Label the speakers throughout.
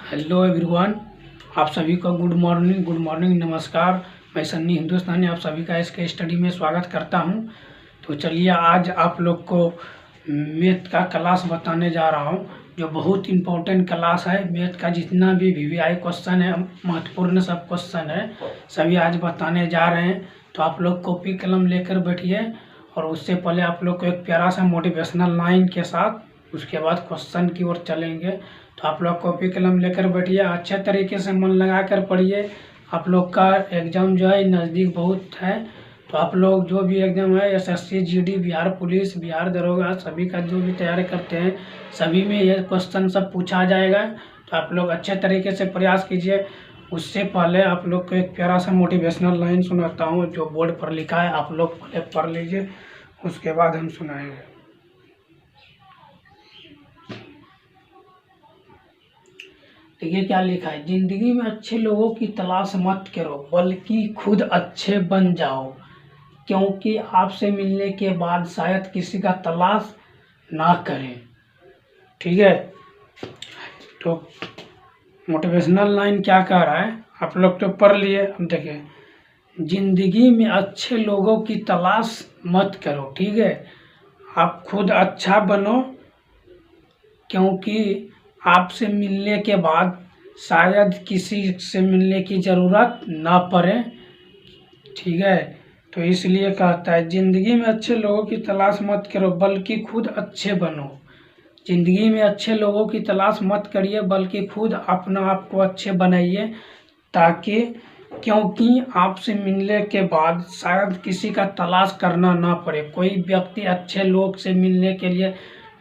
Speaker 1: Hello everyone, आप सभी को गुड मॉर्निंग नमस्कार। मैं सन्नी हिंदुस्तानी आप सभी का इसके स्टडी में स्वागत करता हूं। तो चलिए आज आप लोग को मैथ का क्लास बताने जा रहा हूं, जो बहुत इम्पोर्टेंट क्लास है। मैथ का जितना भी वीवीआई क्वेश्चन है, महत्वपूर्ण सब क्वेश्चन है, सभी आज बताने जा रहे हैं। तो आप लोग कॉपी कलम लेकर बैठिए, और उससे पहले आप लोग को एक प्यारा सा मोटिवेशनल लाइन के साथ उसके बाद क्वेश्चन की ओर चलेंगे। तो आप लोग कॉपी कलम लेकर बैठिए, अच्छे तरीके से मन लगा कर पढ़िए। आप लोग का एग्ज़ाम जो है नज़दीक बहुत है। तो आप लोग जो भी एग्ज़ाम है, SSC, GD, Bihar police, Bihar दरोगा, सभी का जो भी तैयारी करते हैं, सभी में ये क्वेश्चन सब पूछा जाएगा। तो आप लोग अच्छे तरीके से प्रयास कीजिए। उससे पहले आप लोग को एक प्यारा सा मोटिवेशनल लाइन सुनाता हूँ, जो बोर्ड पर लिखा है, आप लोग पहले पढ़ लीजिए, उसके बाद हम सुनाएंगे। देखिए क्या लिखा है, जिंदगी में अच्छे लोगों की तलाश मत करो, बल्कि खुद अच्छे बन जाओ, क्योंकि आपसे मिलने के बाद शायद किसी का तलाश ना करें। ठीक है, तो मोटिवेशनल लाइन क्या कह रहा है, आप लोग तो पढ़ लिए। अब देखिए, जिंदगी में अच्छे लोगों की तलाश मत करो, ठीक है, आप खुद अच्छा बनो, क्योंकि आपसे मिलने के बाद शायद किसी से मिलने की ज़रूरत ना पड़े। ठीक है, तो इसलिए कहता है ज़िंदगी में अच्छे लोगों की तलाश मत करो, बल्कि खुद अच्छे बनो। ज़िंदगी में अच्छे लोगों की तलाश मत करिए, बल्कि खुद अपना आप को अच्छे बनाइए, ताकि क्योंकि आपसे मिलने के बाद शायद किसी का तलाश करना ना पड़े। कोई व्यक्ति अच्छे लोग से मिलने के लिए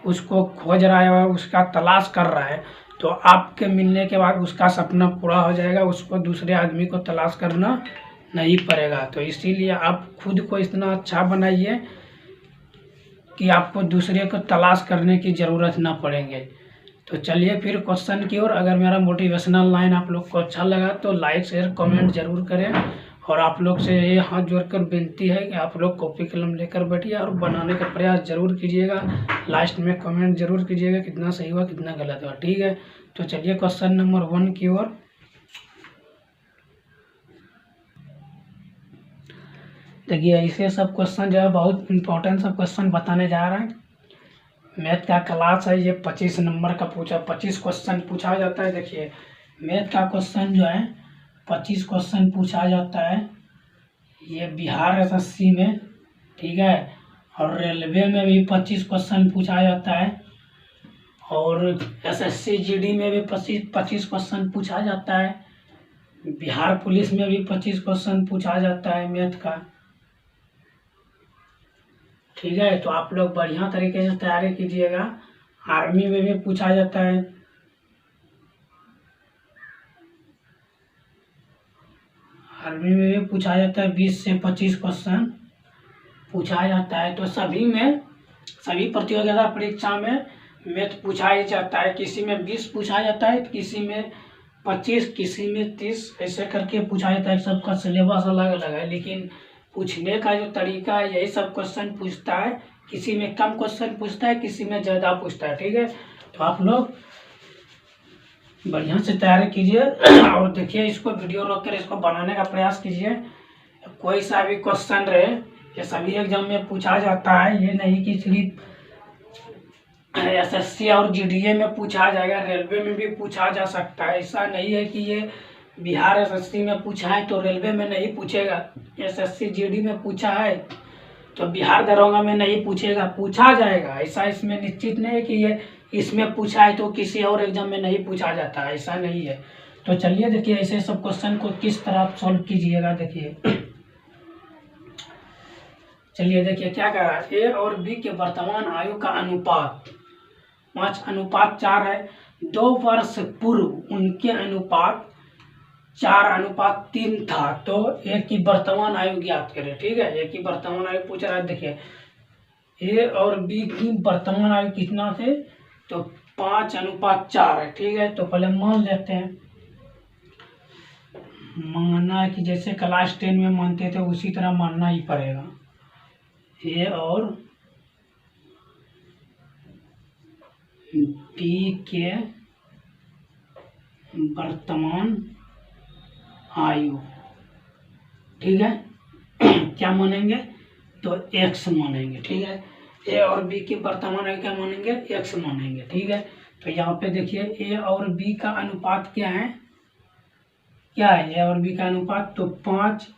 Speaker 1: उसको खोज रहा है, उसका तलाश कर रहा है, तो आपके मिलने के बाद उसका सपना पूरा हो जाएगा, उसको दूसरे आदमी को तलाश करना नहीं पड़ेगा। तो इसीलिए आप खुद को इतना अच्छा बनाइए कि आपको दूसरे को तलाश करने की ज़रूरत ना पड़ेंगे। तो चलिए फिर क्वेश्चन की ओर। अगर मेरा मोटिवेशनल लाइन आप लोग को अच्छा लगा तो लाइक शेयर कमेंट जरूर करें, और आप लोग से ये हाथ जोड़कर विनती है कि आप लोग कॉपी कलम लेकर बैठिए और बनाने का प्रयास जरूर कीजिएगा। लास्ट में कमेंट जरूर कीजिएगा कितना सही हुआ कितना गलत हुआ। ठीक है, तो चलिए क्वेश्चन नंबर 1 की ओर। देखिए, ऐसे सब क्वेश्चन जो है बहुत इंपॉर्टेंट सब क्वेश्चन बताने जा रहे हैं। मैथ का क्लास है, ये 25 नंबर का 25 क्वेश्चन पूछा जाता है। देखिए, मैथ का क्वेश्चन जो है 25 क्वेश्चन पूछा जाता है, ये बिहार एसएससी में। ठीक है, और रेलवे में भी 25 क्वेश्चन पूछा जाता है, और एसएससी जीडी में भी 25 क्वेश्चन पूछा जाता है, बिहार पुलिस में भी 25 क्वेश्चन पूछा जाता है मैथ का। ठीक है, तो आप लोग बढ़िया तरीके से तैयारी कीजिएगा। आर्मी में भी पूछा जाता है, आर्मी में भी पूछा जाता है, 20 से 25 क्वेश्चन पूछा जाता है। तो सभी में, सभी प्रतियोगिता परीक्षा में मैथ पूछा ही जाता है। किसी में 20 पूछा जाता है, किसी में 25, किसी में 30, ऐसे करके पूछा जाता है। सबका सिलेबस अलग अलग है, लेकिन पूछने का जो तरीका है यही सब क्वेश्चन पूछता है। किसी में कम क्वेश्चन पूछता है, किसी में ज़्यादा पूछता है। ठीक है, तो आप लोग बढ़िया से तैयारी कीजिए और देखिए, इसको वीडियो रोक कर इसको बनाने का प्रयास कीजिए। कोई सा भी क्वेश्चन रहे, ये सभी एग्जाम में पूछा जाता है, ये नहीं कि सिर्फ एसएससी और जीडीए में पूछा जाएगा, रेलवे में भी पूछा जा सकता है। ऐसा नहीं है कि ये बिहार एसएससी में पूछा है तो रेलवे में नहीं पूछेगा, एसएससी जीडी में पूछा है तो बिहार दरोगा में नहीं पूछेगा, पूछा जाएगा। ऐसा इसमें निश्चित नहीं है कि ये इसमें पूछा है तो किसी और एग्जाम में नहीं पूछा जाता, ऐसा नहीं है। तो चलिए देखिए, ऐसे सब क्वेश्चन को किस तरह सॉल्व कीजिएगा। देखिए, चलिए देखिए क्या कह रहा है, ए और बी के वर्तमान आयु का अनुपात 5:4 है। 2 वर्ष पूर्व उनके अनुपात 4:3 था। तो ए की वर्तमान आयु ज्ञात करें। ठीक है, ए की वर्तमान आयु पूछ रहा है। देखिए, ए और बी की वर्तमान आयु कितना थे, तो 5:4 है। ठीक है, तो पहले मान लेते हैं, मानना है कि जैसे क्लास 10 में मानते थे उसी तरह मानना ही पड़ेगा। ए और बी के वर्तमान आयु, ठीक है। क्या मानेंगे, तो x मानेंगे, ठीक है। ए और बी की वर्तमान आयु क्या मानेंगे, x मानेंगे, ठीक है। तो यहाँ पे देखिए ए और बी का अनुपात क्या है, क्या है ए और बी का अनुपात, तो 5।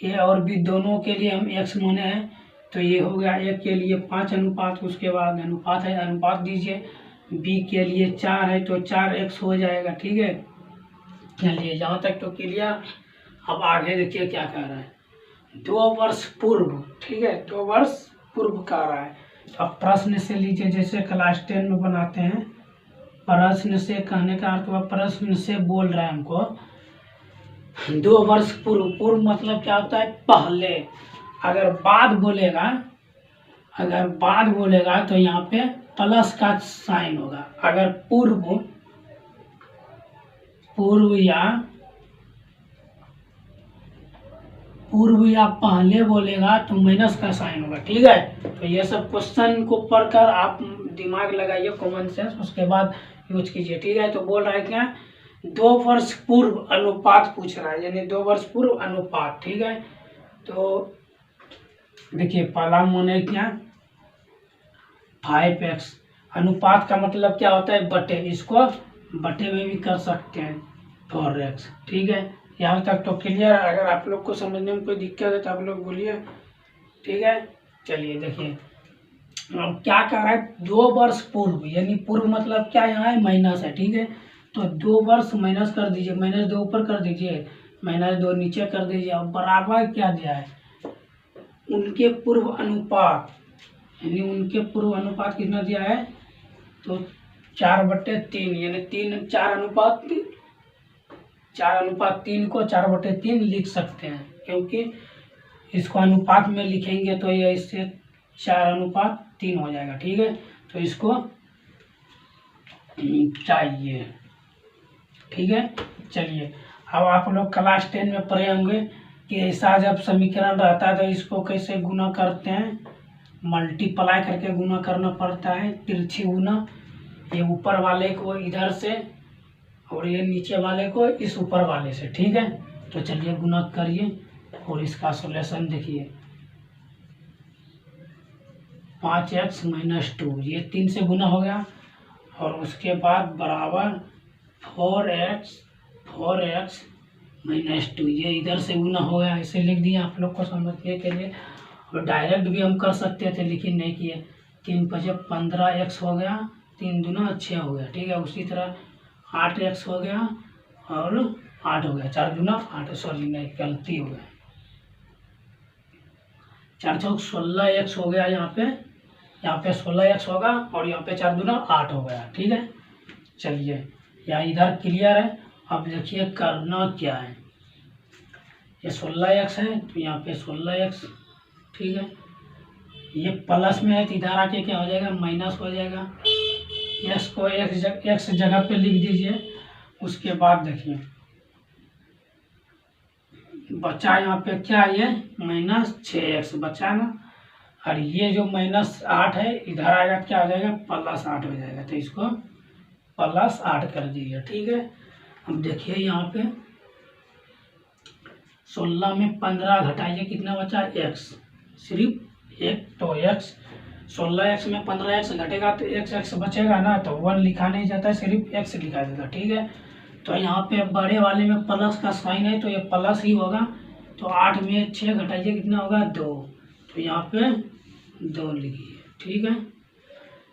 Speaker 1: ए और बी दोनों के लिए हम x माने हैं, तो ये हो गया ए के लिए 5 अनुपात, उसके बाद अनुपात है, अनुपात दीजिए। बी के लिए 4 है तो 4x हो जाएगा, ठीक है। चलिए यहाँ तक तो क्लियर। अब आगे देखिए क्या कह रहा है, 2 वर्ष पूर्व, ठीक है, 2 वर्ष पूर्व कह रहा है। तो अब प्रश्न से लीजिए, जैसे क्लास 10 में बनाते हैं। प्रश्न से कहने का अर्थ हुआ, प्रश्न से बोल रहा है हमको 2 वर्ष पूर्व। पूर्व मतलब क्या होता है, पहले। अगर बाद बोलेगा तो यहाँ पे प्लस का साइन होगा। अगर पूर्व या पहले बोलेगा तो माइनस का साइन होगा, ठीक है। तो ये सब क्वेश्चन को पढ़कर आप दिमाग लगाइए, कॉमन सेंस, उसके बाद यूज कीजिए, ठीक है। तो बोल रहा है क्या, 2 वर्ष पूर्व अनुपात पूछ रहा है, यानी 2 वर्ष पूर्व अनुपात, ठीक है। तो देखिए पहला माने क्या, 5x। अनुपात का मतलब क्या होता है, बटे, इसको बटे में भी कर सकते हैं, 4x, ठीक है। यहाँ तक तो क्लियर। अगर आप लोग को समझने में कोई दिक्कत है तो आप लोग बोलिए, ठीक है। चलिए देखिए अब क्या कर रहा है, 2 वर्ष पूर्व, यानी पूर्व मतलब क्या यहाँ है, माइनस है, ठीक है। तो 2 वर्ष माइनस कर दीजिए, -2 ऊपर कर दीजिए, -2 नीचे कर दीजिए। अब बराबर क्या दिया है, उनके पूर्व अनुपात, यानी उनके पूर्व अनुपात कितना दिया है, तो 4/3, यानी 4:3 को 4/3 लिख सकते हैं, क्योंकि इसको अनुपात में लिखेंगे तो ये इससे 4:3 हो जाएगा, ठीक है। तो इसको चाहिए, ठीक है। चलिए अब आप लोग क्लास 10 में पढ़े होंगे कि ऐसा जब समीकरण रहता है तो इसको कैसे गुना करते हैं, मल्टीप्लाई करके गुना करना पड़ता है, तिरछी गुना। ये ऊपर वाले को इधर से और ये नीचे वाले को इस ऊपर वाले से, ठीक है। तो चलिए गुना करिए और इसका सॉल्यूशन देखिए, 5x - 2, ये 3 से गुना हो गया, और उसके बाद बराबर 4x - 2, ये इधर से गुना हो गया, इसे लिख दिया आप लोग को समझने के लिए। और डायरेक्ट भी हम कर सकते थे लेकिन नहीं किए। 3 × 5 = 15x हो गया, 3 दूना 6 हो गया, ठीक है। उसी तरह 8x हो गया और 8 हो गया, 4 दूना 8, सॉरी नहीं गलती हो गया, 4 × 16x हो गया। यहाँ पे 16x होगा और यहाँ पे 4 दूना 8 हो गया, ठीक है। चलिए यहाँ इधर क्लियर है। अब देखिए करना क्या है, ये 16x है तो यहाँ पे 16x, ठीक है। ये प्लस में है तो इधर आके क्या हो जाएगा, माइनस हो जाएगा। x को x जगह पे लिख दीजिए। उसके बाद देखिए बचा यहाँ पे क्या है, ये -6x बचा ना, और ये जो -8 है इधर आएगा, क्या हो जाएगा, +8 हो जाएगा। तो इसको +8 कर दीजिए, ठीक है। अब देखिए यहाँ पे 16 में 15 घटाइए, कितना बचा, x, सिर्फ 1, तो x 16x में 15x घटेगा तो x बचेगा ना, तो 1 लिखा नहीं जाता है, सिर्फ x लिखा जाता है, ठीक है। तो यहाँ पे बड़े वाले में प्लस का साइन है तो ये प्लस ही होगा। तो 8 में 6 घटाइए, कितना होगा, 2, तो यहाँ पे 2 लिखिए, ठीक है।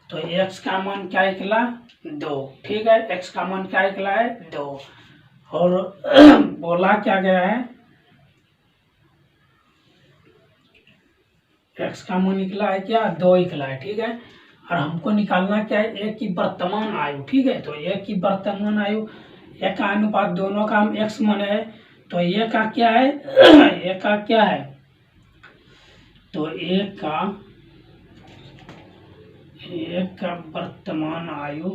Speaker 1: तो x का मान क्या निकला, 2, ठीक है। x का मान क्या निकला है, 2, और बोला क्या गया है, x का मान निकला है क्या, 2 निकला है, ठीक है। और हमको निकालना क्या है, एक की वर्तमान आयु, ठीक है। तो एक की वर्तमान आयु, एक का अनुपात, दोनों का हम x माने है, तो एक का क्या है एक का क्या है, तो एक का वर्तमान आयु,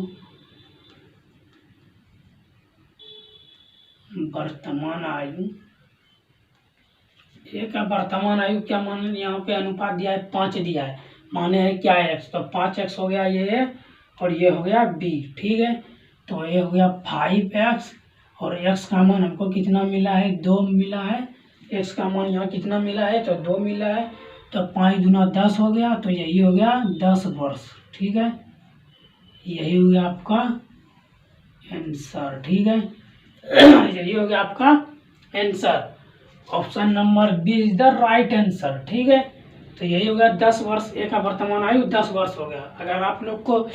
Speaker 1: एक का वर्तमान आयु क्या मान, यहाँ पे अनुपात दिया है 5 दिया है, माने है क्या x, तो 5x हो गया ये, और ये हो गया b, ठीक है। तो ये हो गया 5x और x का मान हमको कितना मिला है, 2 मिला है। x का मान यहाँ कितना मिला है, तो 2 मिला है। तो 5 दूना 10 हो गया, तो यही हो गया 10 वर्ष। ठीक है, यही हो गया आपका आंसर। ठीक है, यही हो गया आपका answer. Option number B is the right answer. ठीक है, तो यही हो गया 10 वर्ष। एक का वर्तमान आयु 10 वर्ष हो गया। अगर आप लोग को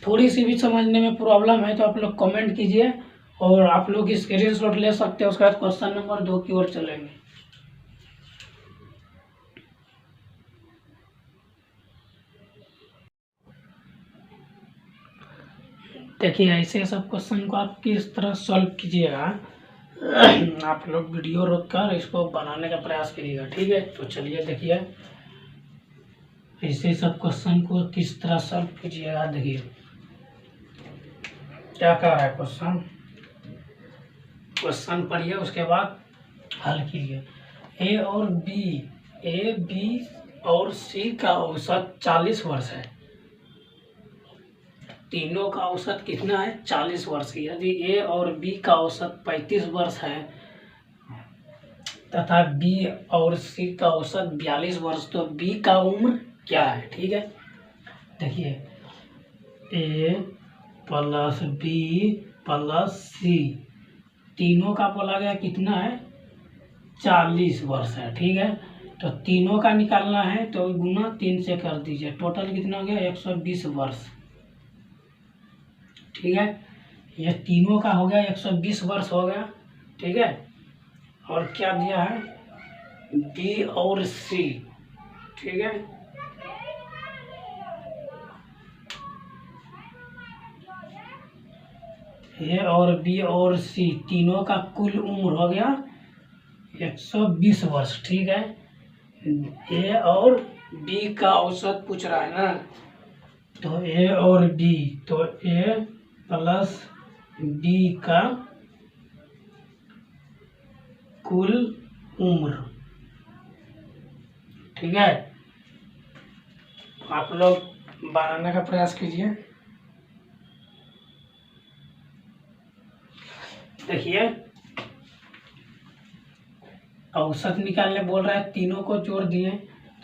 Speaker 1: थोड़ी सी भी समझने में प्रॉब्लम है तो आप लोग कमेंट कीजिए और आप लोग स्क्रीनशॉट ले सकते हैं। उसके बाद क्वेश्चन नंबर 2 की ओर चलेंगे। देखिए, ऐसे सब क्वेश्चन को आप किस तरह सॉल्व कीजिएगा, आप लोग वीडियो रोककर इसको बनाने का प्रयास करिएगा। ठीक है, तो चलिए देखिए ऐसे सब क्वेश्चन को किस तरह सॉल्व कीजिएगा। देखिए क्या कह रहा है क्वेश्चन, क्वेश्चन पढ़िए उसके बाद हल कीजिए। ए बी और सी का औसत 40 वर्ष है। तीनों का औसत कितना है, 40 वर्ष। यदि ए और बी का औसत 35 वर्ष है तथा बी और सी का औसत 42 वर्ष, तो बी का उम्र क्या है। ठीक है, देखिए ए प्लस बी प्लस सी, तीनों का बोला गया कितना है, 40 वर्ष है। ठीक है, तो तीनों का निकालना है तो गुना 3 से कर दीजिए, टोटल कितना हो गया, 120 वर्ष। ठीक है, ये तीनों का हो गया 120 वर्ष हो गया। ठीक है, और क्या दिया है, बी और सी। ठीक है, ए और बी और सी तीनों का कुल उम्र हो गया 120 वर्ष। ठीक है, ए और बी का औसत पूछ रहा है ना, तो ए और बी, तो ए प्लस बी का कुल उम्र। ठीक है, आप लोग बनाने का प्रयास कीजिए। देखिए औसत निकालने बोल रहा है, तीनों को जोड़ दिए,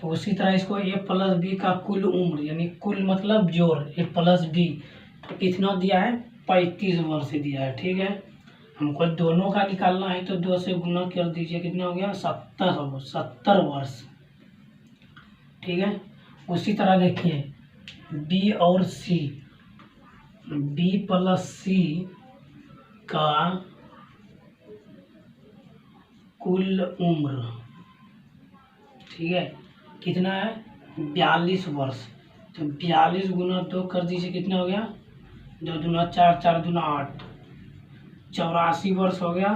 Speaker 1: तो उसी तरह इसको ए प्लस बी का कुल उम्र, यानी कुल मतलब जोड़, ए प्लस बी, तो कितना दिया है, 35 वर्ष दिया है। ठीक है, हमको दोनों का निकालना है तो 2 से गुना कर दीजिए, कितना हो गया, 70 वर्ष। ठीक है, उसी तरह देखिए बी और सी, बी प्लस सी का कुल उम्र, ठीक है, कितना है, 42 वर्ष। तो 42 गुना 2 कर दीजिए, कितना हो गया, 2 दूना 4, 4 दूना 8, 84 वर्ष हो गया।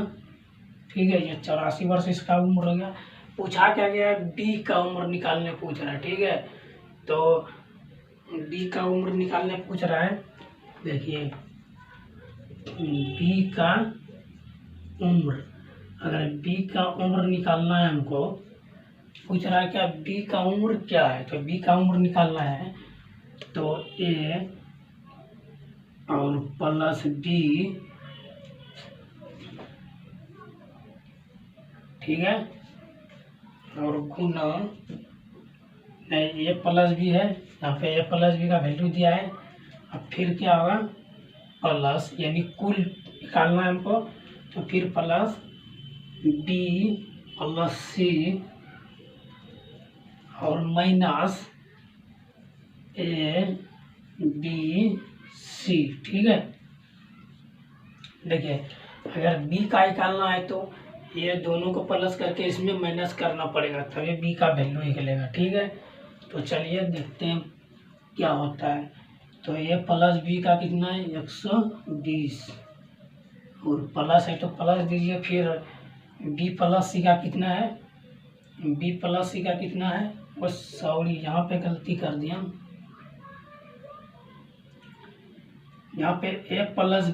Speaker 1: ठीक है, ये 84 वर्ष इसका उम्र हो गया। पूछा क्या गया, बी का उम्र निकालने पूछ रहा है। ठीक है, तो बी का उम्र निकालने पूछ रहा है। देखिए बी का उम्र, अगर बी का उम्र निकालना है हमको, पूछ रहा है क्या, बी का उम्र क्या है, तो बी का उम्र निकालना है तो ए और प्लस बी, ठीक है, और गुना, नहीं ए प्लस बी है, यहाँ पे ए प्लस बी का वैल्यू दिया है। अब फिर क्या होगा, प्लस, यानी कुल निकालना है हमको, तो फिर प्लस बी प्लस सी और माइनस ए बी सी। ठीक है, देखिए अगर बी का निकालना है तो ये दोनों को प्लस करके इसमें माइनस करना पड़ेगा, तभी बी का वैल्यू निकलेगा। ठीक है, तो चलिए देखते हैं क्या होता है। तो ये प्लस बी का कितना है, 120, और प्लस है तो प्लस दीजिए। फिर बी प्लस सी का कितना है, बी प्लस सी का कितना है, बस सॉरी यहाँ पे गलती कर दिया, यहाँ पे ए प्लस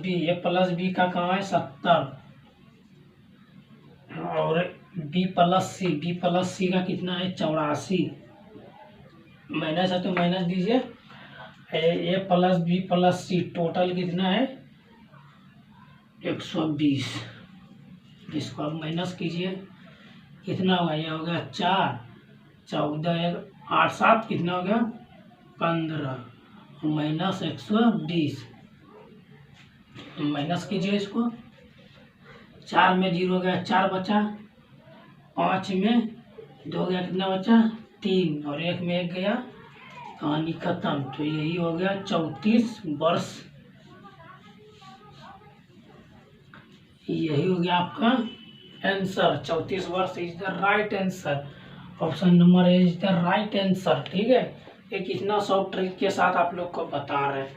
Speaker 1: बी का कहाँ है, 70, और बी प्लस सी का कितना है, 84, माइनस है तो माइनस दीजिए। ए प्लस बी प्लस सी टोटल कितना है, 120। इसको आप माइनस कीजिए, कितना होगा, ये हो गया 4, 14 एक 8 7 कितना हो गया 15 माइनस 120। माइनस कीजिए इसको, 4 में 0 गया 4 बचा, 5 में 2 गया कितना बचा 3 और 1 में 1 गया, कहानी खत्म। तो यही हो गया 34 वर्ष। यही हो गया आपका आंसर, 34 वर्ष is the right answer. Option number A is the right answer. ठीक है, ये कितना सॉफ्ट ट्रिक के साथ आप लोग को बता रहे हैं,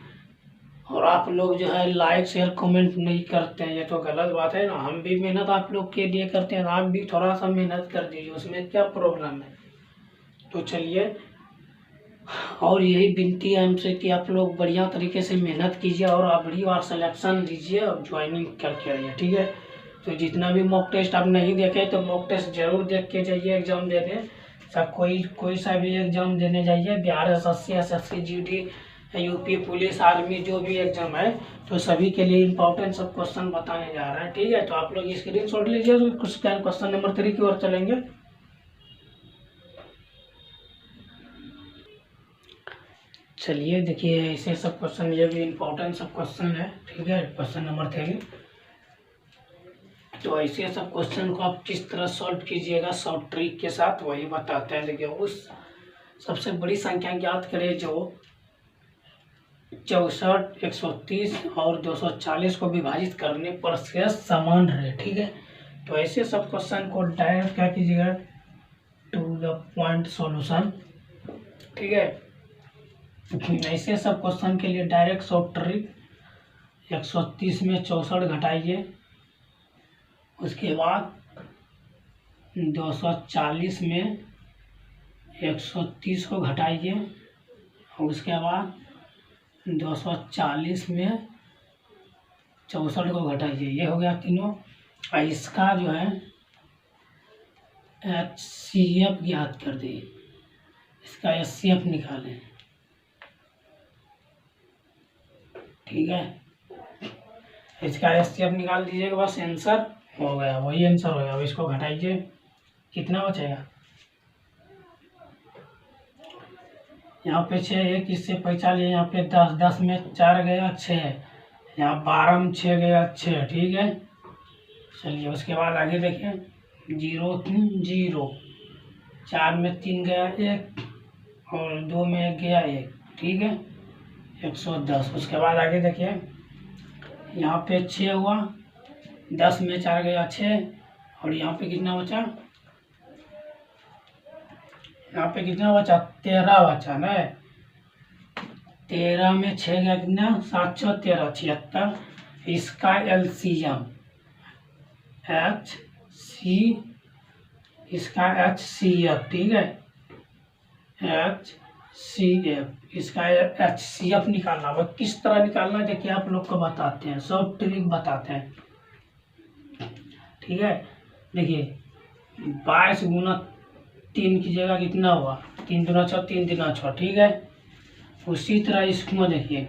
Speaker 1: और आप लोग जो है लाइक शेयर कमेंट नहीं करते हैं, ये तो गलत बात है ना। हम भी मेहनत आप लोग के लिए करते हैं, आप भी थोड़ा सा मेहनत कर दीजिए, उसमें क्या प्रॉब्लम है। तो चलिए, और यही विनती है हमसे कि आप लोग बढ़िया तरीके से मेहनत कीजिए और अगली बार सिलेक्शन लीजिए और ज्वाइनिंग करके आइए। ठीक है, तो जितना भी मॉक टेस्ट आप नहीं देखे तो मॉक टेस्ट जरूर देख के जाइए एग्जाम देने। सब कोई सा भी एग्जाम देने जाइए, Bihar SSC SSC GD UP police army जो भी एग्जाम है, तो सभी के लिए इंपॉर्टेंट सब क्वेश्चन बताने जा रहे हैं। ठीक है, तो आप लोग स्क्रीनशॉट लीजिए, तो क्वेश्चन नंबर 3 की ओर चलेंगे। चलिए देखिए, ऐसे सब क्वेश्चन, ये भी इम्पोर्टेंट सब क्वेश्चन है। ठीक है, क्वेश्चन नंबर 3। तो ऐसे सब क्वेश्चन को आप किस तरह सॉल्व कीजिएगा शॉर्ट ट्रिक के साथ, वही बताते हैं। देखिए, उस सबसे बड़ी संख्या ज्ञात करें जो 64, 130 और 240 को विभाजित करने पर शेष समान रहे। ठीक है, तो ऐसे सब क्वेश्चन को डायरेक्ट क्या कीजिएगा, टू द पॉइंट सॉल्यूशन। ठीक है, ऐसे सब क्वेश्चन के लिए डायरेक्ट शॉर्ट ट्रिक, 130 में 64 घटाइए, उसके बाद 240 में 130 को घटाइए, और उसके बाद 240 में 64 को घटाइए। ये हो गया तीनों। और इसका जो है HCF ज्ञात कर दिए, इसका HCF निकालें। ठीक है, इसका HCF निकाल दीजिएगा, बस आंसर हो गया, वही आंसर हो गया। अब इसको घटाइए, कितना बचेगा, यहाँ पे 6 1 इससे पैसा लिए, यहाँ पे 10 10 में 4 गया 6, यहाँ 12 में 6 गया 6। ठीक है, चलिए उसके बाद आगे देखिए, 0 3 0, 4 में 3 गया 1 और 2 में 1 गया 1। ठीक है, 110। उसके बाद आगे देखिए, यहाँ पे 6 हुआ, 10 में 4 गया 6, और यहाँ पे कितना बचा, यहाँ पे कितना बचा 13 बचा ना। 13 में 6 गया कितना, 7 6 13 76। इसका LCM इसका HCF। ठीक है, HCF, इसका HCF निकालना। वो किस तरह निकालना देखिए, आप लोग को बताते हैं, सब ट्रिक बताते हैं। ठीक है, देखिए 22 गुना 3 की जगह कितना हुआ, 3 दूना 6 3 दूना 6। ठीक है, उसी तरह इसको देखिए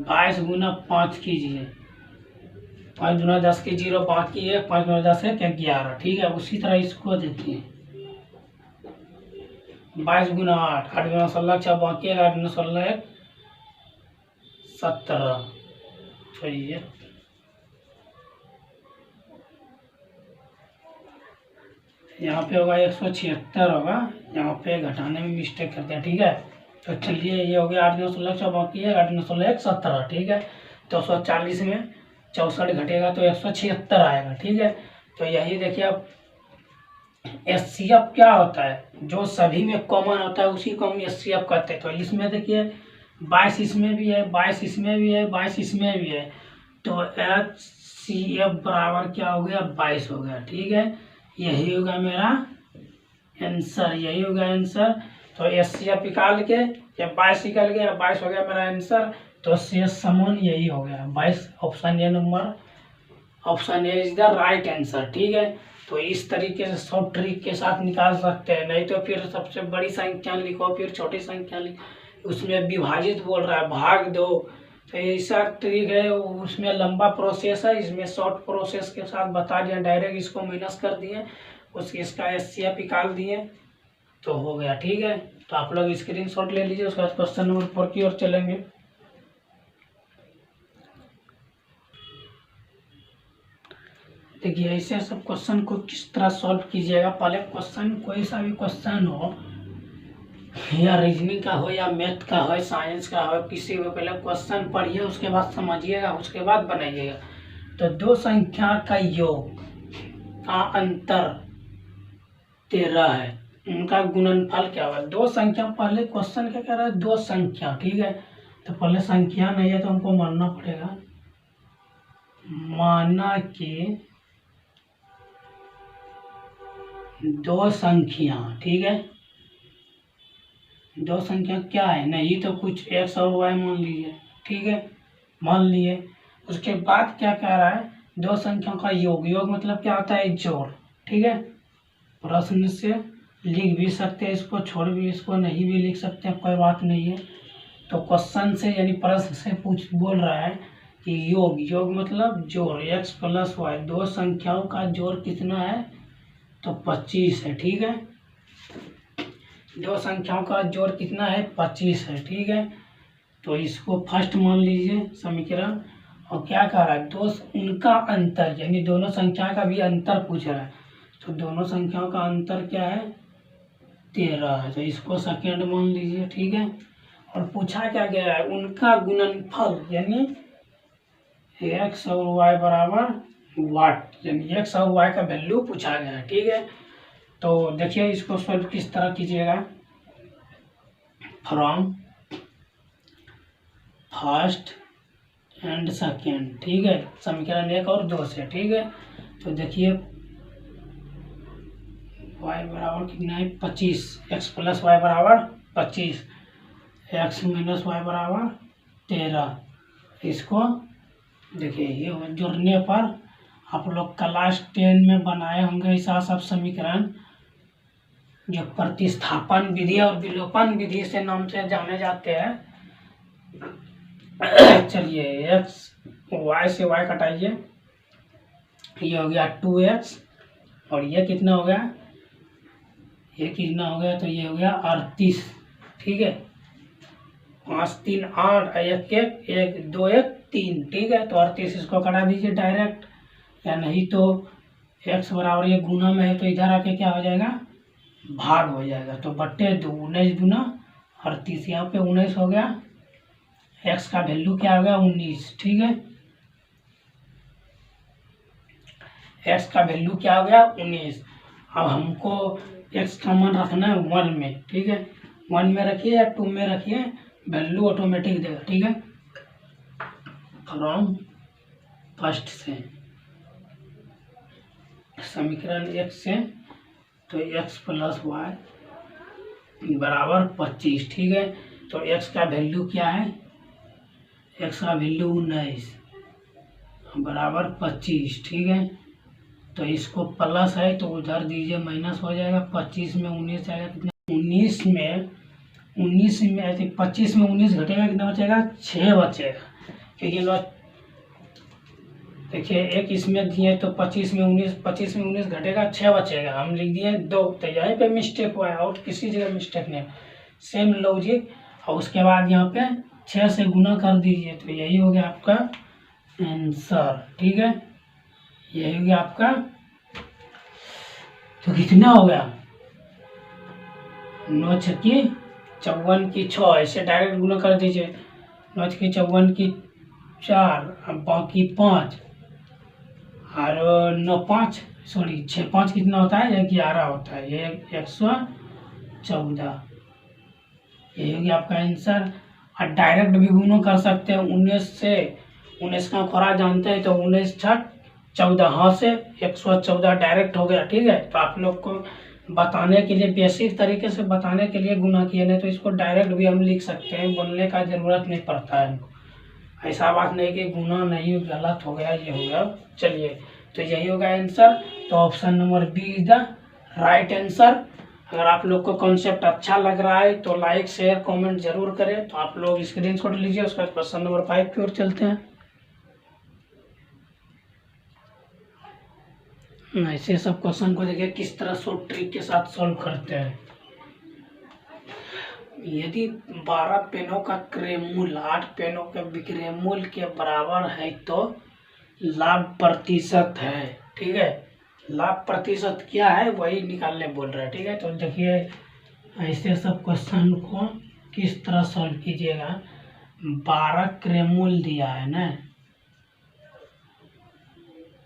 Speaker 1: 22 गुना 5 कीजिए, 5 दूना 10 की 0, 5 की 1, 5 दूना 10 है क्या 11। ठीक है, उसी तरह इसको देखिए 22 गुना 8, 8 गुना 16 6 बाकी 8 गुना 16 1 17। चलिए यहाँ पे होगा 176 होगा, यहाँ पे घटाने में मिस्टेक करते हैं। ठीक है, तो चलिए ये हो गया 8 गुना 16 6 बाकी है 8 गुना 16 1 17। ठीक है, 240 में 64 घटेगा तो 176 आएगा। ठीक है, तो यही देखिए, अब HCF क्या होता है, जो सभी में कॉमन होता है उसी को हम HCF कहते हैं। तो इसमें देखिए 22 इसमें भी है, 22 इसमें भी है, 22 इसमें भी है, तो HCF बराबर क्या हो गया 22 हो गया। ठीक है, यही होगा मेरा आंसर, यही होगा आंसर। तो HCF निकाल के, या 22 निकल गया, 22 हो गया मेरा आंसर। तो शेष समान यही हो गया 22। Option A number, option A is the right answer. ठीक है, तो इस तरीके से सब ट्रिक के साथ निकाल सकते हैं, नहीं तो फिर सबसे बड़ी संख्या लिखो फिर छोटी संख्या लिखो, उसमें विभाजित बोल रहा है भाग दो, तो ऐसा ट्रिक है, उसमें लंबा प्रोसेस है, इसमें शॉर्ट प्रोसेस के साथ बता दिया, डायरेक्ट इसको माइनस कर दिए, इसका एचसीएफ निकाल दिए तो हो गया। ठीक है, तो आप लोग स्क्रीनशॉट ले लीजिए। उसके बाद क्वेश्चन नंबर 4 की ओर चलेंगे। देखिए ऐसे सब क्वेश्चन को किस तरह सॉल्व कीजिएगा। पहले क्वेश्चन, कोई सा भी क्वेश्चन हो, या रीजनिंग का हो या मैथ का हो, साइंस का हो, किसी को पहले क्वेश्चन पढ़िए, उसके बाद समझिएगा, उसके बाद बनाइएगा। तो दो संख्या का योग का अंतर 13 है, उनका गुणनफल क्या होगा। दो संख्या, पहले क्वेश्चन क्या कह रहा है, दो संख्या। ठीक है, तो पहले संख्या नहीं है तो हमको मानना पड़ेगा, माना कि दो संख्या। ठीक है, दो संख्या क्या है, नहीं तो कुछ एक्स और वाई मान लीजिए। ठीक है, मान लिए। उसके बाद क्या कह रहा है, दो संख्याओं का योग। योग मतलब क्या होता है, जोड़। ठीक है, प्रश्न से लिख भी सकते हैं इसको, छोड़ भी, इसको नहीं भी लिख सकते हैं, कोई बात नहीं है। तो क्वेश्चन से यानी प्रश्न से बोल रहा है कि योग, योग मतलब जोड़, एक्स प्लस वाई, दो संख्याओं का जोड़ कितना है, तो 25 है। ठीक है, दो संख्याओं का जोड़ कितना है, 25 है। ठीक है, तो इसको फर्स्ट मान लीजिए समीकरण। और क्या कह रहा है, दो उनका अंतर, यानी दोनों संख्या का भी अंतर पूछ रहा है। तो दोनों संख्याओं का अंतर क्या है, 13 है, तो इसको सेकेंड मान लीजिए। ठीक है, और पूछा क्या गया है, उनका गुणनफल, यानी एक्स और वाई बराबर वाट, यानी एक्स और वाई का वैल्यू पूछा गया है। ठीक है, तो देखिए इसको सॉल्व किस तरह कीजिएगा। From first and second. ठीक है, समीकरण 1 और 2 से। ठीक है, तो देखिए y बराबर कितना है, 25, एक्स प्लस वाई बराबर 25, एक्स माइनस वाई बराबर 13। इसको देखिए ये जोड़ने पर आप लोग क्लास 10 में बनाए होंगे ऐसा सब समीकरण, जो प्रतिस्थापन विधि और विलोपन विधि से नाम से जाने जाते हैं। चलिए एक्स, वाई से वाई कटाइए, ये हो गया 2x, और ये कितना हो गया, ये कितना हो गया, तो ये हो गया 38। ठीक है, 5 3 8, 1 1 1 2 1 3। ठीक है, तो 38 इसको कटा दीजिए डायरेक्ट, या नहीं तो x बराबर ये गुना में है तो इधर आके क्या हो जाएगा, भाग हो जाएगा। तो बट्टे 2, 19 दूना 38, यहाँ पे 19 हो गया, x का वैल्यू क्या हो गया, 19। ठीक है, x का वैल्यू क्या हो गया, 19। अब हमको x का मान रखना है 1 में। ठीक है, 1 में रखिए या 2 में रखिए, वैल्यू ऑटोमेटिक देगा। ठीक है, फ्रॉम फर्स्ट से समीकरण 1 से, तो x प्लस वाई बराबर 25। ठीक है, तो x का वैल्यू क्या है, x का वैल्यू 19 बराबर 25। ठीक है, तो इसको प्लस है तो उधर दीजिए, माइनस हो जाएगा, 25 में 19 आएगा कितना, 19 में 25 में 19 घटेगा, कितना बचेगा, 6 बचेगा। क्योंकि लोग देखिए एक इसमें दिए तो 25 में 19 घटेगा, 6 बचेगा, हम लिख दिए 2। तो यहीं पे मिस्टेक हुआ है, और किसी जगह मिस्टेक नहीं, सेम लॉजिक। और उसके बाद यहाँ पे 6 से गुना कर दीजिए, तो यही हो गया आपका आंसर। ठीक है, यही हो गया आपका। तो कितना हो गया, 9 छक्की 54 की 6, ऐसे डायरेक्ट गुना कर दीजिए। 9 छक्की 54 की 4, अब बाकी 5, और 9 5 सॉरी 6 5 कितना होता है, 11 होता है, ये 114। यही हो गया आपका आंसर। और डायरेक्ट भी गुना कर सकते हैं, 19 से 19 का खरा जानते हैं, तो 19 छठ 14, हाँ से 114 डायरेक्ट हो गया। ठीक है, तो आप लोग को बताने के लिए, बेसिक तरीके से बताने के लिए गुना किए, नहीं तो इसको डायरेक्ट भी हम लिख सकते हैं, बोलने का जरूरत नहीं पड़ता है। ऐसा बात नहीं कि गुना नहीं, गलत हो गया, ये हो गया। चलिए, तो यही होगा आंसर। तो option number B is the right answer. अगर आप लोग को कॉन्सेप्ट अच्छा लग रहा है तो लाइक शेयर कमेंट जरूर करें। तो आप लोग स्क्रीनशॉट लीजिए। उसके बाद क्वेश्चन नंबर 5 की ओर चलते हैं। ऐसे सब क्वेश्चन को देखिए किस तरह शॉर्ट ट्रिक के साथ सॉल्व करते हैं। यदि 12 पेनों का क्रय मूल्य 8 पेनों के विक्रय मूल्य के बराबर है तो लाभ प्रतिशत है। ठीक है, लाभ प्रतिशत क्या है वही निकालने बोल रहा है। ठीक है, तो देखिए ऐसे सब क्वेश्चन को किस तरह सॉल्व कीजिएगा। 12 क्रय मूल्य दिया है ना,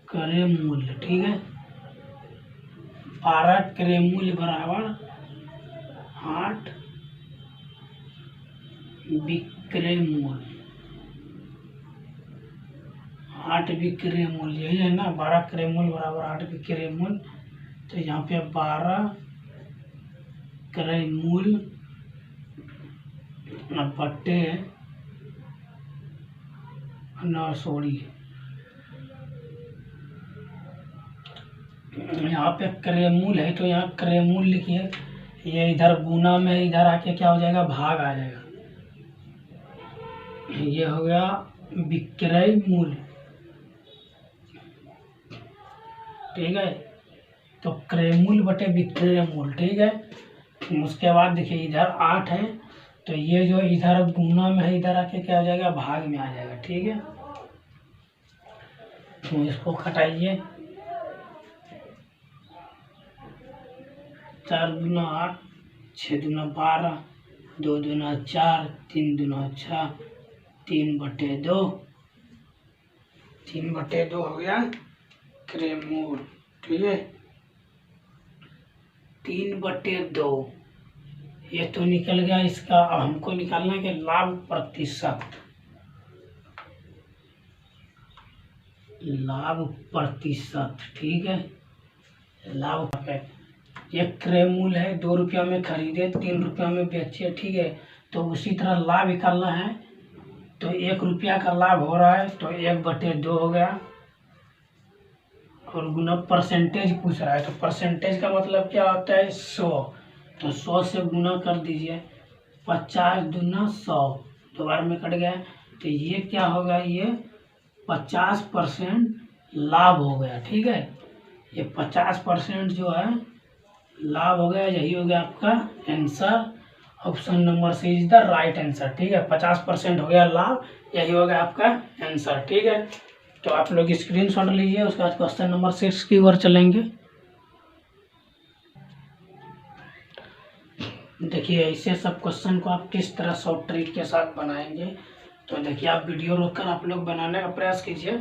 Speaker 1: क्रय मूल्य। ठीक है, 12 क्रय मूल्य बराबर 8 विक्रय मूल्य। 8 विक्रय मूल्य यही है ना, 12 क्रय मूल्य बराबर 8 विक्रय मूल्य। तो यहाँ पे 12 क्रय मूल्य बटे यहाँ पे क्रय मूल्य है तो यहाँ क्रय मूल्य लिखिए। ये इधर गुना में इधर आके क्या हो जाएगा, भाग आ जाएगा। ये हो गया विक्रय मूल्य। ठीक है, तो क्रय मूल्य बटे विक्रय मूल्य। ठीक है, उसके बाद देखिए इधर 8 है तो ये जो इधर गुना में है इधर आके क्या हो जाएगा, भाग में आ जाएगा। ठीक है, तो इसको घटाइए। 4 दूना 8, 6 दूना 12, 2 दूना 4, 3 दूना 6, 3/2। 3/2 हो गया क्रय मूल्य। ठीक है, 3/2 ये तो निकल गया इसका। अब हमको निकालना है कि लाभ प्रतिशत। लाभ प्रतिशत, ठीक है, लाभ पे एक क्रय मूल्य है, 2 रुपया में खरीदे 3 रुपया में बेचे। ठीक है, तो उसी तरह लाभ निकालना है तो 1 रुपया का लाभ हो रहा है तो 1/2 हो गया। और गुना परसेंटेज पूछ रहा है तो परसेंटेज का मतलब क्या होता है, 100। तो 100 से गुना कर दीजिए। 50 दूना 100, 2 बार में कट गया। तो ये क्या होगा, ये 50% लाभ हो गया। ठीक है, ये 50% जो है लाभ हो गया। यही हो गया आपका answer. Option number C is the right answer. ठीक है, 50% हो गया लाभ, यही हो गया आपका आंसर। ठीक है, तो आप लोग स्क्रीनशॉट लीजिए। उसके बाद क्वेश्चन नंबर 6 की ओर चलेंगे। देखिए ऐसे सब क्वेश्चन को आप किस तरह शॉर्ट ट्रिक के साथ बनाएंगे। तो देखिए आप वीडियो रोककर आप लोग बनाने का प्रयास कीजिए।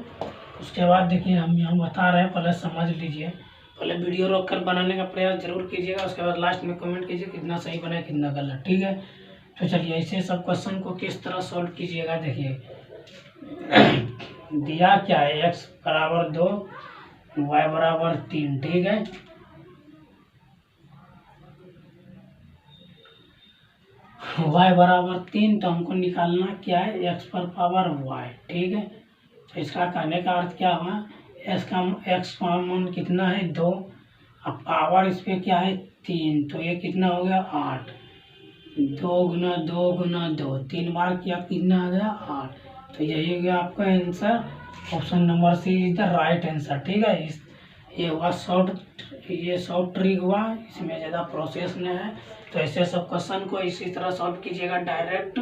Speaker 1: उसके बाद देखिए हम यहाँ बता रहे हैं, पहले समझ लीजिए। पहले वीडियो रोककर बनाने का प्रयास जरूर कीजिएगा। उसके बाद लास्ट में कमेंट कीजिए कितना सही बना कितना गलत। ठीक है, तो चलिए ऐसे सब क्वेश्चन को किस तरह सॉल्व कीजिएगा। देखिए दिया क्या है, x बराबर 2, y बराबर 3। ठीक है, y बराबर 3 तो हमको निकालना क्या है, x पर पावर y। ठीक है, तो इसका कहने का अर्थ क्या हुआ, x का मान कितना है, 2। अब पावर इस पे क्या है, 3, तो ये कितना हो गया, 8। 2 गुना 2 गुना 2, 3 बार किया कितना आ गया, 8। तो यही हो गया आपका answer. Option number C is the right answer. ठीक है, ये हुआ शॉर्ट ट्रिक हुआ, इसमें ज़्यादा प्रोसेस नहीं है। तो ऐसे सब क्वेश्चन को इसी तरह सॉल्व कीजिएगा डायरेक्ट।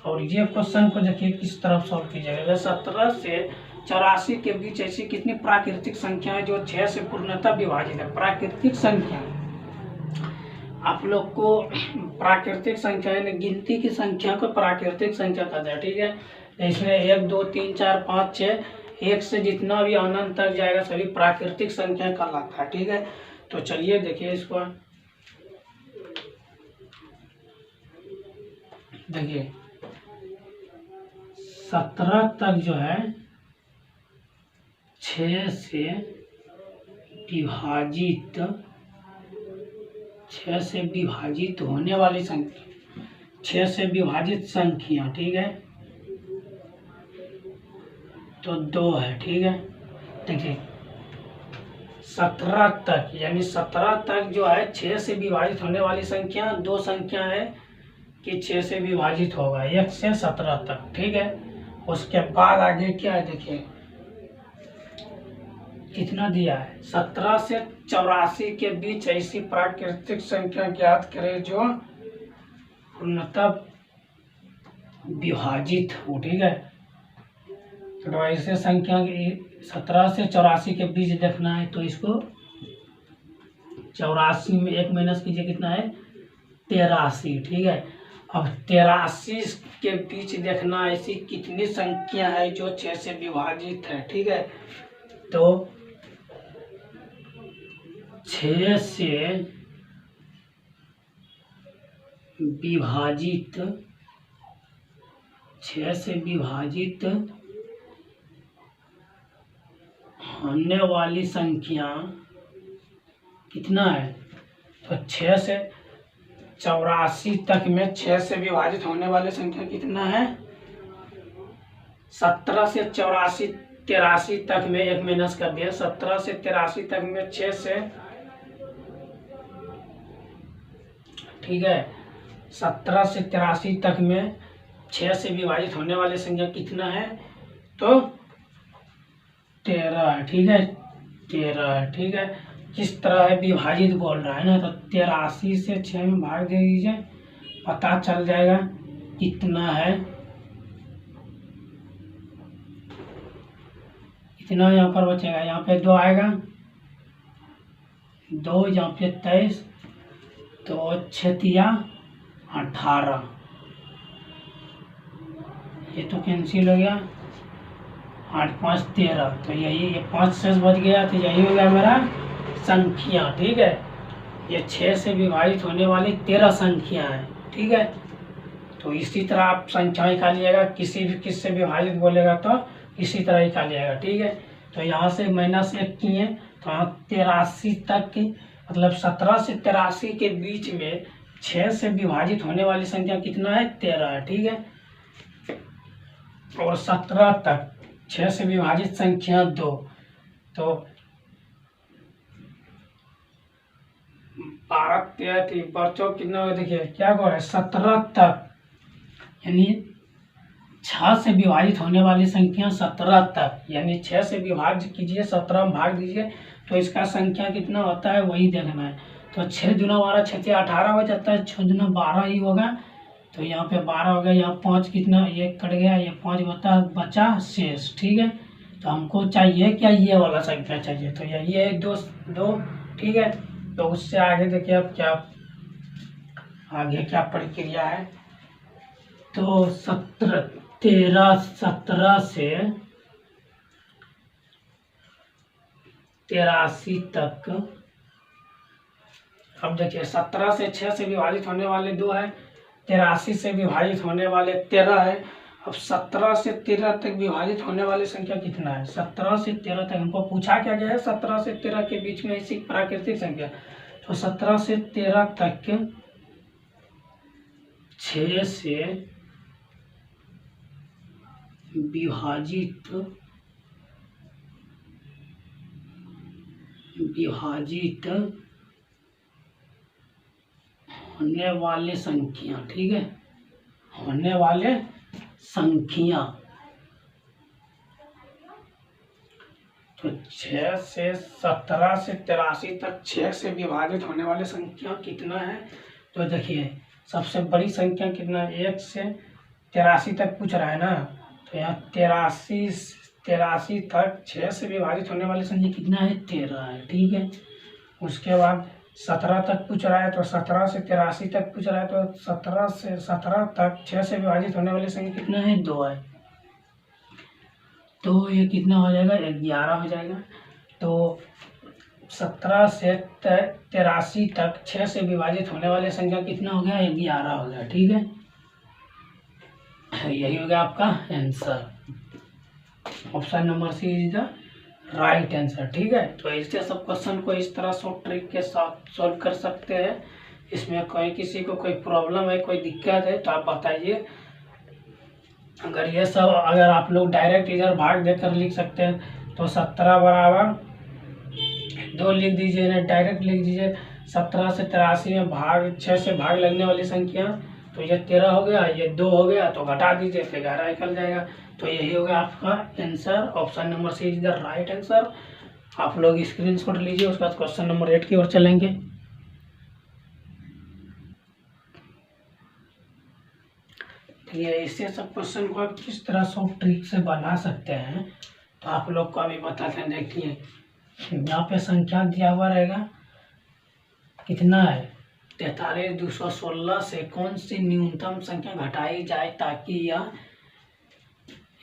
Speaker 1: और ये क्वेश्चन को देखिए किस तरह सॉल्व कीजिएगा। 17 से 84 के बीच ऐसी कितनी प्राकृतिक संख्या है जो 6 से पूर्णतः विभाजित है। प्राकृतिक संख्या आप लोग को प्राकृतिक संख्या यानी गिनती की संख्या को प्राकृतिक संख्या कहते हैं। ठीक है, इसमें 1 2 3 4 5 6 1 से जितना भी अनंत तक जाएगा सभी प्राकृतिक संख्या कहलाता है। ठीक है, तो चलिए देखिए इसको। देखिए 17 तक जो है 6 से विभाजित होने वाली संख्या, 6 से विभाजित संख्या। ठीक है, तो 2 है। ठीक है, देखिए 17 तक, यानी 17 तक जो है 6 से विभाजित होने वाली संख्या दो संख्या है कि 6 से विभाजित होगा, 1 से 17 तक। ठीक है, उसके बाद आगे क्या है देखिए, कितना दिया है, 17 से 84 के बीच ऐसी प्राकृतिक संख्या ज्ञात करें जो पूर्णतः विभाजित हो। ठीक है, तो ऐसे संख्या 17 से 84 के बीच देखना है, तो इसको 84 में 1 माइनस कीजिए, कितना है 83। ठीक है, अब 83 के बीच देखना ऐसी कितनी संख्या है जो 6 से विभाजित है। ठीक है, तो 6 से विभाजित 6 से विभाजित होने वाली संख्या कितना है, तो 6 से 84 तक में 6 से विभाजित होने वाली संख्या कितना है, 17 से 84 83 तक में 1 माइनस कर दिया, 17 से 83 तक में 6 से, ठीक है, 17 से 83 तक में 6 से विभाजित होने वाली संख्या कितना है, तो 13 है। ठीक है, 13 है। ठीक है, किस तरह है, विभाजित बोल रहा है ना, तो 83 से 6 में भाग दे दीजिए, पता चल जाएगा कितना है, कितना यहाँ पर बचेगा, यहाँ पे 2 आएगा, 2 यहाँ पे 23, तो 6 18, ये तो कैंसिल हो गया, 8 5 13, तो यही ये 5 शेष बच गया, तो यही हो गया मेरा संख्या। ठीक है, ये 6 से विभाजित होने वाली 13 संख्या है। ठीक है, तो इसी तरह आप संख्या निकालिएगा, किसी भी किस से विभाजित बोलेगा तो इसी तरह निकालिएगा। ठीक है, तो यहाँ से -1 किए, तो यहाँ 83 तक की, मतलब 17 से 83 के बीच में 6 से विभाजित होने वाली संख्या कितना है, 13 है। ठीक है, और 17 तक 6 से विभाजित संख्या 2, तो 12 13 बच्चों कितना हो, देखिए क्या हो रहा है, 17 तक, यानी 6 से विभाजित होने वाली संख्या 17 तक, यानी 6 से विभाजित कीजिए, 17 में भाग दीजिए, तो इसका संख्या कितना होता है वही देखना है। तो 6 दूना 12, 6 18 हो जाता है, 6 दूना 12 ही होगा, तो यहाँ पे 12 हो गया, यहाँ 5 कितना, ये कट गया, ये 5 बचा शेष। ठीक है, तो हमको चाहिए क्या, ये वाला संख्या चाहिए, तो ये 2। ठीक है, तो उससे आगे देखिए अब क्या, आगे क्या प्रक्रिया है, तो 17 से 83 तक, अब देखिए 17 से 6 से विभाजित होने वाले 2 है, 83 से विभाजित होने वाले 13 है। अब 17 से 13 तक विभाजित होने वाली संख्या कितना है, 17 से 13 तक हमको पूछा क्या गया है, 17 से 13 के बीच में ऐसी प्राकृतिक संख्या, तो 17 से 13 तक 6 से विभाजित होने वाले संख्या। ठीक है, होने वाले संख्या, तो 6 से 17 से 83 तक 6 से विभाजित होने वाली संख्या कितना है, तो देखिए सबसे बड़ी संख्या कितना है, 1 से 83 तक पूछ रहा है ना, तो यहाँ 83 तक 6 से विभाजित होने वाली संख्या कितना है, 13 है। ठीक है, उसके बाद 17 तक पूछ रहा है, तो 17 से 83 तक पूछ रहा है, तो 17 से 17 तक 6 से विभाजित होने वाली संख्या कितना है, 2 है, तो ये कितना हो जाएगा, 11 हो जाएगा। तो 17 से 83 तक 6 से विभाजित होने वाली संख्या कितना हो गया, 11 हो गया। ठीक है, यही हो गया आपका answer, option number C is the right answer. ठीक है, तो ऐसे सब क्वेश्चन को इस तरह शॉर्ट ट्रिक के साथ सॉल्व कर सकते हैं। इसमें कोई किसी को कोई प्रॉब्लम है, कोई दिक्कत है तो आप बताइए। अगर ये सब अगर आप लोग डायरेक्ट इधर भाग देकर लिख सकते हैं, तो 17 बराबर 2 लिख दीजिए, ना डायरेक्ट लिख दीजिए 17 से 83 में भाग 6 से भाग लगने वाली संख्या, तो ये 13 हो गया, ये 2 हो गया, तो घटा दीजिए फिर 11 निकल जाएगा। तो यही हो गया आपका answer. Option number C is the right answer. आप लोग स्क्रीनशॉट लीजिए। उसके बाद क्वेश्चन नंबर 8 की ओर चलेंगे। ये ऐसे सब क्वेश्चन को आप किस तरह से ट्रिक से बना सकते हैं, तो आप लोग को अभी बताते हैं। देखिए यहाँ पे संख्या दिया हुआ रहेगा, कितना है 43,216 से कौन सी न्यूनतम संख्या घटाई जाए ताकि यह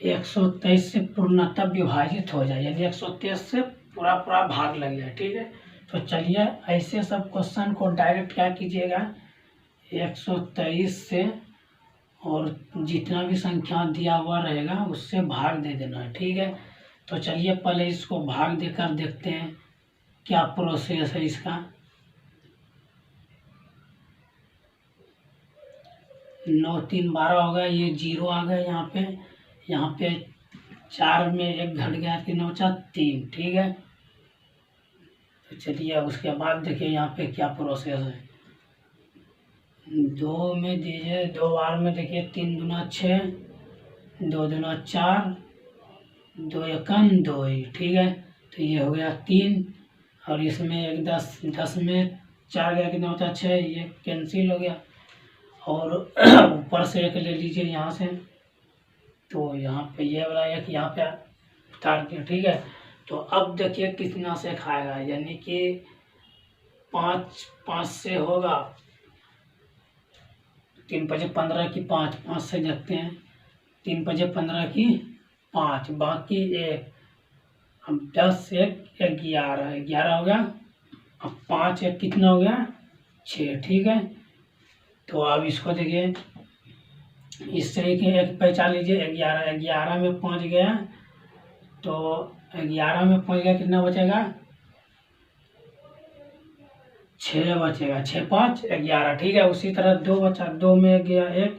Speaker 1: 123 से पूर्णतः विभाजित हो जाए, यानी 123 से पूरा पूरा भाग लग जाए। ठीक है, तो चलिए ऐसे सब क्वेश्चन को डायरेक्ट क्या कीजिएगा, 123 से और जितना भी संख्या दिया हुआ रहेगा उससे भाग दे देना है। ठीक है, तो चलिए पहले इसको भाग देकर देखते हैं क्या प्रोसेस है इसका। 9 3 12 हो गया, ये 0 आ गया यहाँ पे 4 में 1 घट गया, 3 बचा 3। ठीक है, तो चलिए उसके बाद देखिए यहाँ पे क्या प्रोसेस है। 2 में दीजिए, 2 बार में देखिए 3 दूना 6, 2 दूना 4, 2 एकम 2 ही। ठीक है, तो ये हो गया 3, और इसमें 1 10, 10 में 4 गया, कितना होता है 6, ये कैंसिल हो गया। और ऊपर से 1 ले लीजिए यहाँ से, तो यहाँ पे ये वाला 1 यहाँ पे उतार दिया। ठीक है, तो अब देखिए कितना से खाएगा, यानी कि 5 से होगा, 3 5 15 की 5 से देखते हैं, 3 5 15 की 5, बाकी 1, अब 10 1 11, 11 हो गया। अब 5 1 कितना हो गया 6। ठीक है, तो अब इसको देखिए इस तरीके 1 पहचान लीजिए, 11 11 में 5 गया, तो 11 में 5 गया, कितना बचेगा 6 बचेगा, 6 5 11। ठीक है, उसी तरह 2 बचा, 2 में गया 1,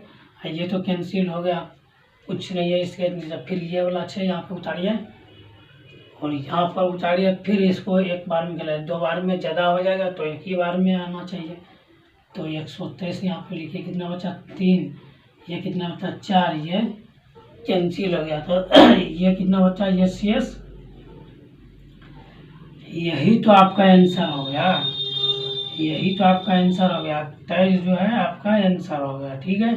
Speaker 1: ये तो कैंसिल हो गया, कुछ नहीं है इसके नीचे। फिर ये वाला 6 यहाँ पे उतारिए और यहाँ पर उतारिए, फिर इसको 1 बार में गया, 2 बार में ज़्यादा हो जाएगा तो 1 ही बार में आना चाहिए। तो 123 यहाँ पे लिखिए, कितना बचा 3, ये कितना बचा 4, ये कैंसिल हो गया, तो ये कितना बचा, ये शेष। यही तो आपका आंसर हो गया, यही तो आपका आंसर हो गया। 23 जो है आपका आंसर हो गया। ठीक है,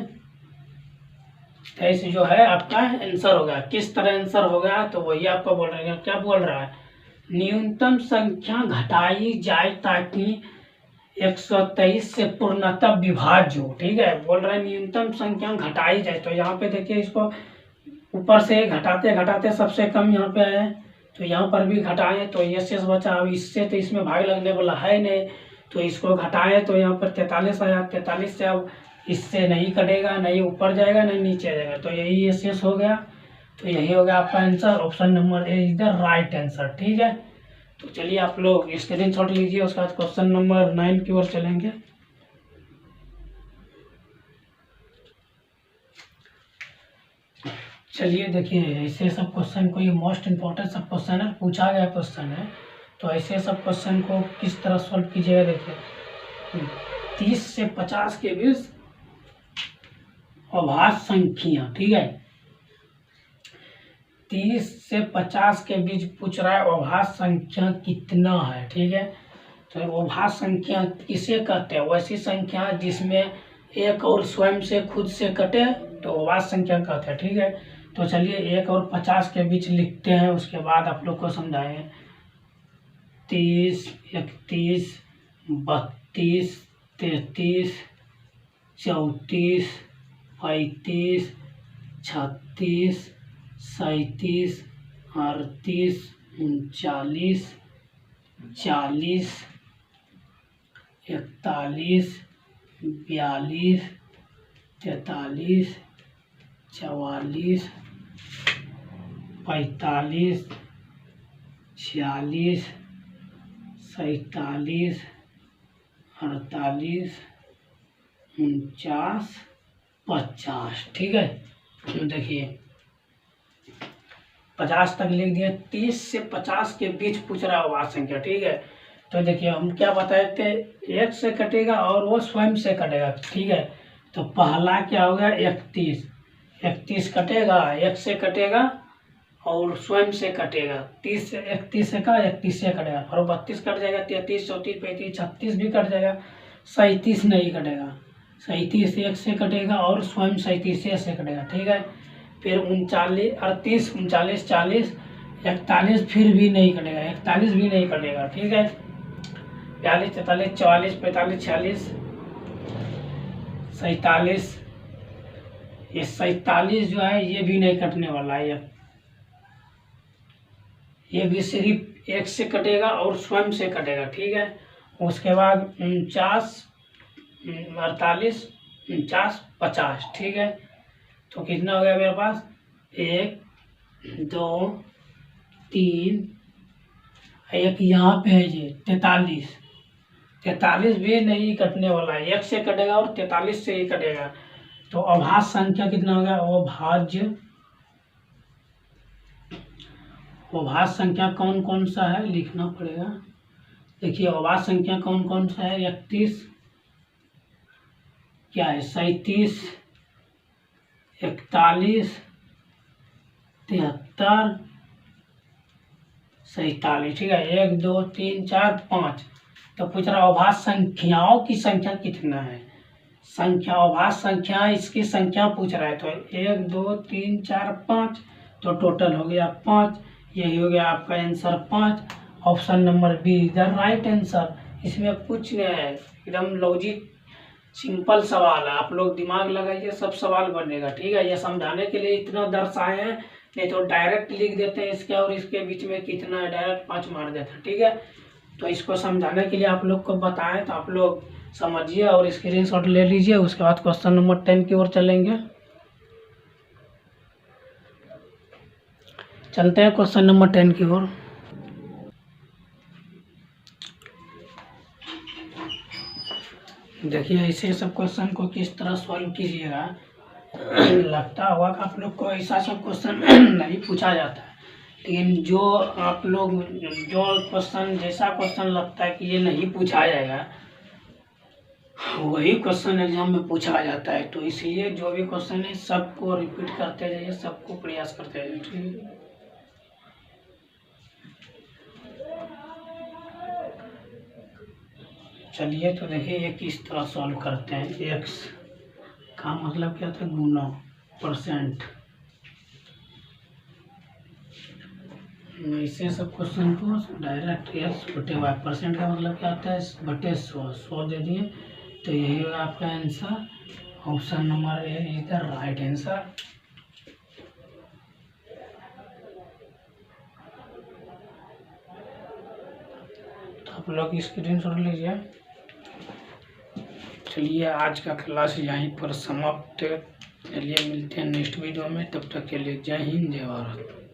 Speaker 1: 23 जो है आपका आंसर हो गया। किस तरह आंसर हो गया, तो वही आपको बोल रहे हैं। क्या बोल रहा है, न्यूनतम संख्या घटाई जाए ताकि 123 से पूर्णतः विभाज्य हो। ठीक है, बोल रहे हैं न्यूनतम संख्या घटाई जाए, तो यहाँ पे देखिए इसको ऊपर से घटाते घटाते सबसे कम यहाँ पे आए, तो यहाँ पर भी घटाए तो ये शेष बचा। अब इससे तो इसमें भाग लगने वाला है नहीं, तो इसको घटाए तो यहाँ पर 43 आया, 43 से अब इससे नहीं कटेगा, नहीं ऊपर जाएगा नहीं नीचे जाएगा, तो यही ये शेष हो गया। तो यही हो गया आपका answer. Option number A is the right answer. ठीक है, तो चलिए आप लोग स्क्रीनशॉट लीजिए। उसके बाद क्वेश्चन नंबर 9 की ओर चलेंगे। चलिए देखिए, ऐसे सब क्वेश्चन को, ये मोस्ट इम्पोर्टेंट सब क्वेश्चन है, पूछा गया क्वेश्चन है, तो ऐसे सब क्वेश्चन को किस तरह सॉल्व कीजिएगा। देखिए 30 से 50 के बीच अभाज्य संख्या। ठीक है, 30 से 50 के बीच पूछ रहा है अभाज्य संख्या कितना है। ठीक है, तो अभाज्य संख्या किसे कहते हैं, वैसी संख्या जिसमें एक और स्वयं से खुद से कटे तो अभाज्य संख्या कहते हैं। ठीक है, तो चलिए 1 और 50 के बीच लिखते हैं, उसके बाद आप लोग को समझाएं। 30 31 32 33 34 35 36 37 38 39 40 41 42 43 44 45 46 47 48 49 50। ठीक है, तो देखिए 50 तक लिख दिया। 30 से 50 के बीच पूछ रहा है अभाज्य संख्या। ठीक है, तो देखिए हम क्या बताए थे, एक से कटेगा और वो स्वयं से कटेगा, ठीक है। तो पहला क्या हो गया 31, 31 कटेगा, एक से कटेगा और स्वयं से कटेगा, 30 से 31 से का 31 से कटेगा, और 32 कट जाएगा, 33 34 35 36 भी कट जाएगा, 37 नहीं कटेगा, 37 एक से कटेगा और स्वयं 37 से कटेगा, ठीक है। फिर 39 38 39 40 41 फिर भी नहीं कटेगा, 41 भी नहीं कटेगा, ठीक है। 42 43 44 45 46 47, ये 47 जो है ये भी नहीं कटने वाला है, ये भी सिर्फ एक से कटेगा और स्वयं से कटेगा, ठीक है। उसके बाद 49 48 49 50, ठीक है। तो कितना हो गया मेरे पास, 1 2 3, एक यहाँ पे है ये 43, 43 भी नहीं कटने वाला है, एक से कटेगा और 43 से ही कटेगा। तो अभाज्य संख्या कितना हो गया, अभाज्य संख्या कौन कौन सा है लिखना पड़ेगा। देखिए अभाज्य संख्या कौन कौन सा है, 31 क्या है, 37 41 73 47, ठीक है। 1 2 3 4 5। तो पूछ रहा अभाज्य संख्याओं की संख्या कितना है, संख्या अभाज्य संख्या इसकी संख्या पूछ रहा है। तो 1 2 3 4 5, तो टोटल हो गया 5, यही हो गया आपका answer 5। Option number B is the right answer. इसमें कुछ नहीं है, एकदम लॉजिक सिंपल सवाल है, आप लोग दिमाग लगाइए सब सवाल बनेगा, ठीक है। ये समझाने के लिए इतना दर्शाए हैं, नहीं तो डायरेक्ट लिख देते हैं इसके और इसके बीच में कितना है, डायरेक्ट 5 मार देते हैं, ठीक है। तो इसको समझाने के लिए आप लोग को बताएं, तो आप लोग समझिए और स्क्रीनशॉट ले लीजिए। उसके बाद क्वेश्चन नंबर 10 की ओर चलेंगे। चलते हैं क्वेश्चन नंबर 10 की ओर। देखिए ऐसे सब क्वेश्चन को किस तरह सॉल्व कीजिएगा। लगता होगा कि आप लोग को ऐसा सब क्वेश्चन नहीं पूछा जाता है, लेकिन जो आप लोग जो क्वेश्चन जैसा क्वेश्चन लगता है कि ये नहीं पूछा जाएगा, वही क्वेश्चन एग्जाम में पूछा जाता है। तो इसलिए जो भी क्वेश्चन है सबको रिपीट करते जाइए, सबको प्रयास करते जाइए, ठीक है। चलिए तो देखिए ये किस तरह सॉल्व करते हैं। एक्स का मतलब क्या था, गुना परसेंट। ऐसे सब क्वेश्चन को डायरेक्ट एक्स बटे वाई, परसेंट का मतलब क्या होता है बटे 100, 100 दे दिए, तो यही होगा आपका answer. Option number A is the right answer. तो आप लोग स्क्रीनशॉट लीजिए। चलिए आज का क्लास यहीं पर समाप्त। चलिए मिलते हैं नेक्स्ट वीडियो में, तब तक के लिए जय हिंद जय भारत।